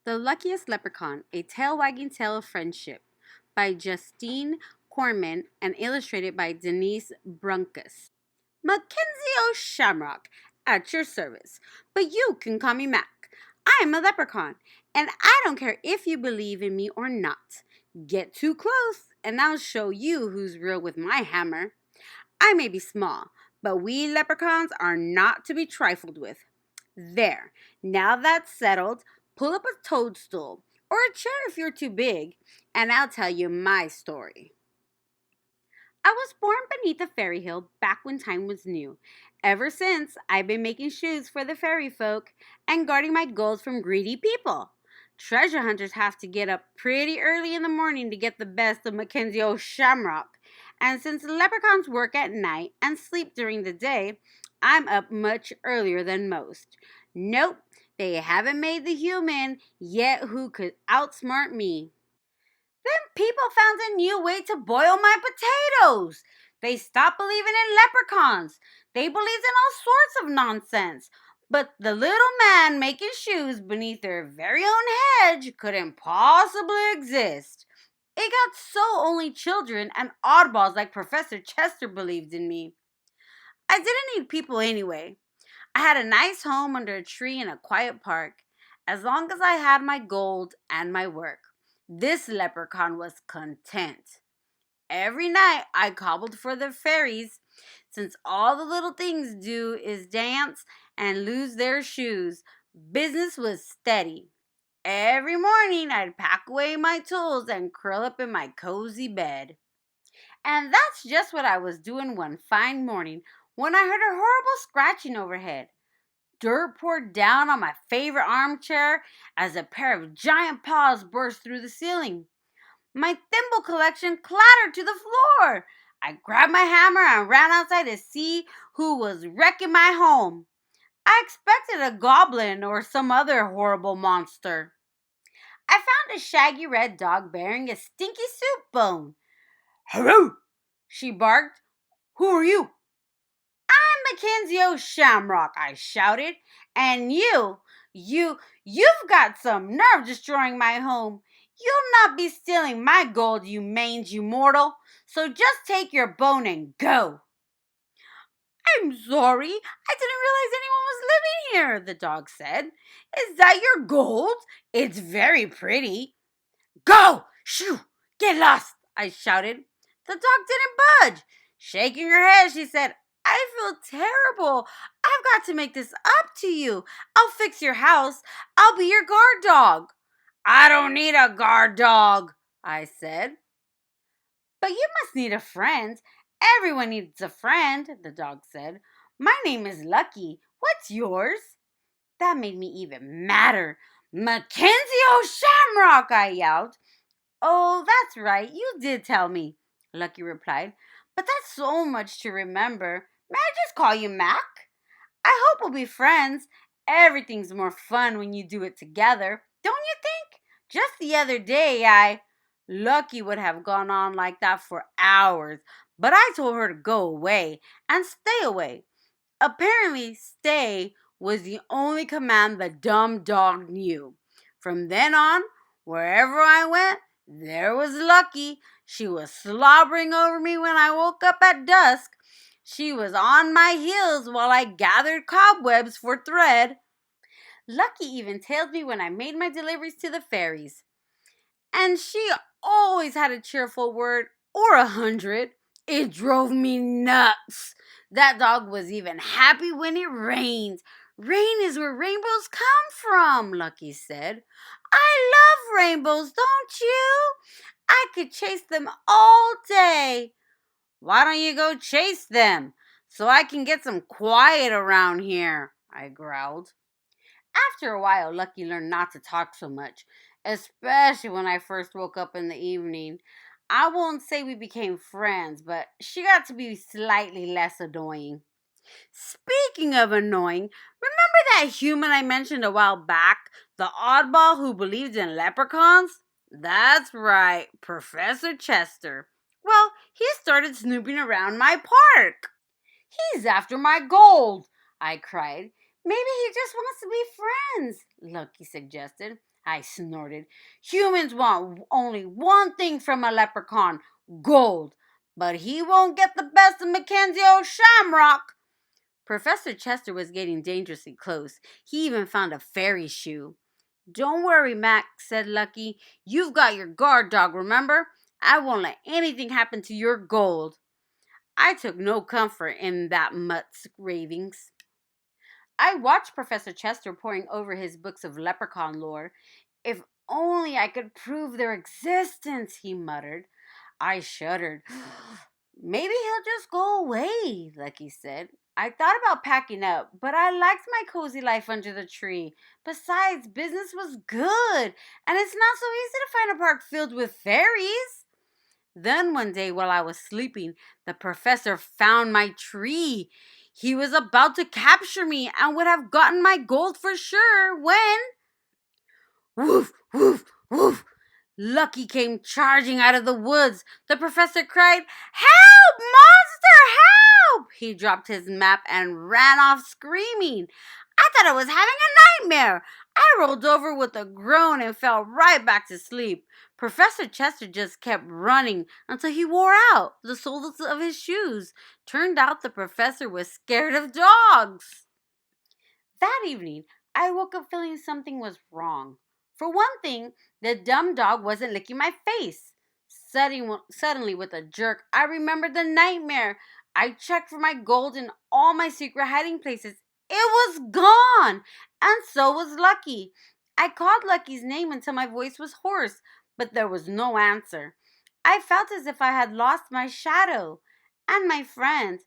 The Luckiest Leprechaun, A Tail-Wagging Tale of Friendship by Justine Corman and illustrated by Denise Brunkus. Mackenzie O'Shamrock, at your service, but you can call me Mac. I'm a leprechaun, and I don't care if you believe in me or not. Get too close, and I'll show you who's real with my hammer. I may be small, but we leprechauns are not to be trifled with. There, now that's settled, pull up a toadstool, or a chair if you're too big, and I'll tell you my story. I was born beneath a fairy hill back when time was new. Ever since, I've been making shoes for the fairy folk and guarding my gold from greedy people. Treasure hunters have to get up pretty early in the morning to get the best of Mackenzie O'Shamrock. And since leprechauns work at night and sleep during the day, I'm up much earlier than most. Nope, they haven't made the human yet who could outsmart me. Then people found a new way to boil my potatoes. They stopped believing in leprechauns. They believed in all sorts of nonsense. But the little man making shoes beneath their very own hedge couldn't possibly exist. It got so only children and oddballs like Professor Chester believed in me. I didn't need people anyway. I had a nice home under a tree in a quiet park, as long as I had my gold and my work. This leprechaun was content. Every night I cobbled for the fairies, since all the little things do is dance and lose their shoes. Business was steady. Every morning I'd pack away my tools and curl up in my cozy bed. And that's just what I was doing one fine morning when I heard a horrible scratching overhead. Dirt poured down on my favorite armchair as a pair of giant paws burst through the ceiling. My thimble collection clattered to the floor. I grabbed my hammer and ran outside to see who was wrecking my home. I expected a goblin or some other horrible monster. I found a shaggy red dog bearing a stinky soup bone. "Hello!" she barked. "Who are you?" "I'm Mackenzie O'Shamrock," I shouted. "And you've got some nerve destroying my home. You'll not be stealing my gold, you mangy mortal. So just take your bone and go." "I'm sorry. I didn't realize anyone was living here," the dog said. "Is that your gold? It's very pretty." "Go! Shoo! Get lost!" I shouted. The dog didn't budge. Shaking her head, she said, "I feel terrible. I've got to make this up to you. I'll fix your house. I'll be your guard dog." "I don't need a guard dog," I said. "But you must need a friend. Everyone needs a friend," the dog said. "My name is Lucky. What's yours?" That made me even madder. "Mackenzie O'Shamrock!" I yelled. "Oh, that's right. You did tell me," Lucky replied. "But that's so much to remember. May I just call you Mac? I hope we'll be friends. Everything's more fun when you do it together. Don't you think? Just the other day, Lucky would have gone on like that for hours, but I told her to go away and stay away. Apparently, stay was the only command the dumb dog knew. From then on, wherever I went, there was Lucky. She was slobbering over me when I woke up at dusk. She was on my heels while I gathered cobwebs for thread. Lucky even tailed me when I made my deliveries to the fairies. And she always had a cheerful word or 100. It drove me nuts. That dog was even happy when it rained. "Rain is where rainbows come from," Lucky said. "I love rainbows, don't you? I could chase them all day." "Why don't you go chase them so I can get some quiet around here?" I growled. After a while, Lucky learned not to talk so much, especially when I first woke up in the evening. I won't say we became friends, but she got to be slightly less annoying. Speaking of annoying, remember that human I mentioned a while back, the oddball who believed in leprechauns? That's right, Professor Chester. Well, he started snooping around my park. "He's after my gold," I cried. Maybe he just wants to be friends, Lucky suggested. I snorted. Humans want only one thing from a leprechaun, gold. But he won't get the best of Mackenzie O'Shamrock. Professor Chester was getting dangerously close. He even found a fairy shoe. Don't worry, Mac, said Lucky. You've got your guard dog, remember? I won't let anything happen to your gold. I took no comfort in that mutt's ravings. I watched Professor Chester poring over his books of leprechaun lore. If only I could prove their existence, he muttered. I shuddered. Maybe he'll just go away, Lucky said. I thought about packing up, but I liked my cozy life under the tree. Besides, business was good, and it's not so easy to find a park filled with fairies. Then one day while I was sleeping, the professor found my tree. He was about to capture me and would have gotten my gold for sure when... Woof, woof, woof! Lucky came charging out of the woods. The professor cried, "Help, monster, help!" He dropped his map and ran off screaming. I thought I was having a nightmare. I rolled over with a groan and fell right back to sleep. Professor Chester just kept running until he wore out the soles of his shoes. Turned out the professor was scared of dogs. That evening, I woke up feeling something was wrong. For one thing, the dumb dog wasn't licking my face. Suddenly, with a jerk, I remembered the nightmare. I checked for my gold in all my secret hiding places. It was gone, and so was Lucky. I called Lucky's name until my voice was hoarse, but there was no answer. I felt as if I had lost my shadow and my friend.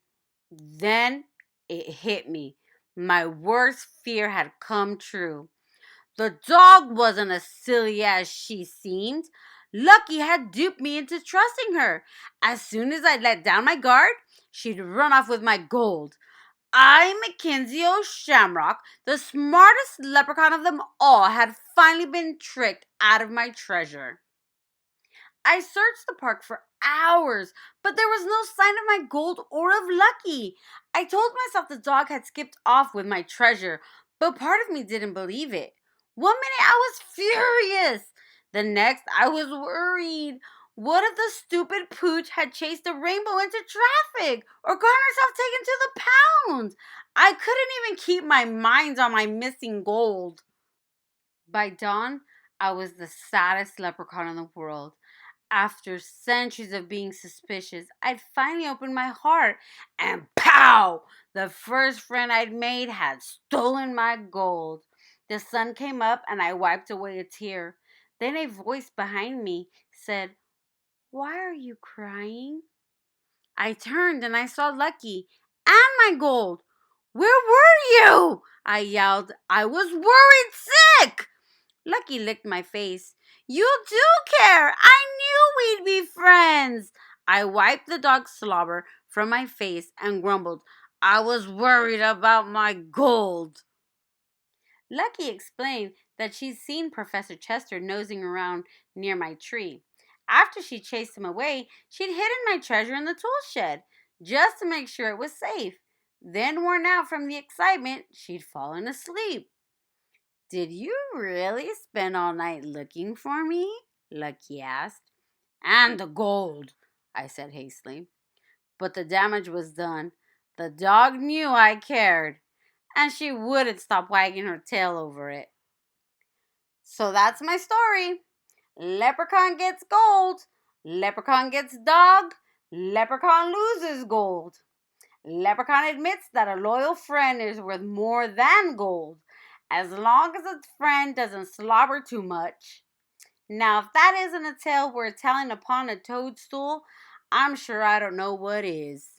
Then it hit me. My worst fear had come true. The dog wasn't as silly as she seemed. Lucky had duped me into trusting her. As soon as I let down my guard, she'd run off with my gold. I, Mackenzie O'Shamrock, the smartest leprechaun of them all, had finally been tricked out of my treasure. I searched the park for hours, but there was no sign of my gold or of Lucky. I told myself the dog had skipped off with my treasure, but part of me didn't believe it. One minute I was furious. The next I was worried. What if the stupid pooch had chased the rainbow into traffic or gotten herself taken to the pound? I couldn't even keep my mind on my missing gold. By dawn, I was the saddest leprechaun in the world. After centuries of being suspicious, I'd finally opened my heart, and pow! The first friend I'd made had stolen my gold. The sun came up, and I wiped away a tear. Then a voice behind me said, "Why are you crying?" I turned, and I saw Lucky and my gold. "Where were you?" I yelled. I was worried sick. Lucky licked my face. "You do care. I knew we'd be friends." I wiped the dog's slobber from my face and grumbled, "I was worried about my gold." Lucky explained that she'd seen Professor Chester nosing around near my tree. After she chased him away, she'd hidden my treasure in the tool shed, just to make sure it was safe. Then, worn out from the excitement, she'd fallen asleep. "Did you really spend all night looking for me?" Lucky asked. "And the gold," I said hastily. But the damage was done. The dog knew I cared, and she wouldn't stop wagging her tail over it. So that's my story. Leprechaun gets gold. Leprechaun gets dog. Leprechaun loses gold. Leprechaun admits that a loyal friend is worth more than gold, as long as its friend doesn't slobber too much. Now, if that isn't a tale worth telling upon a toadstool, I'm sure I don't know what is.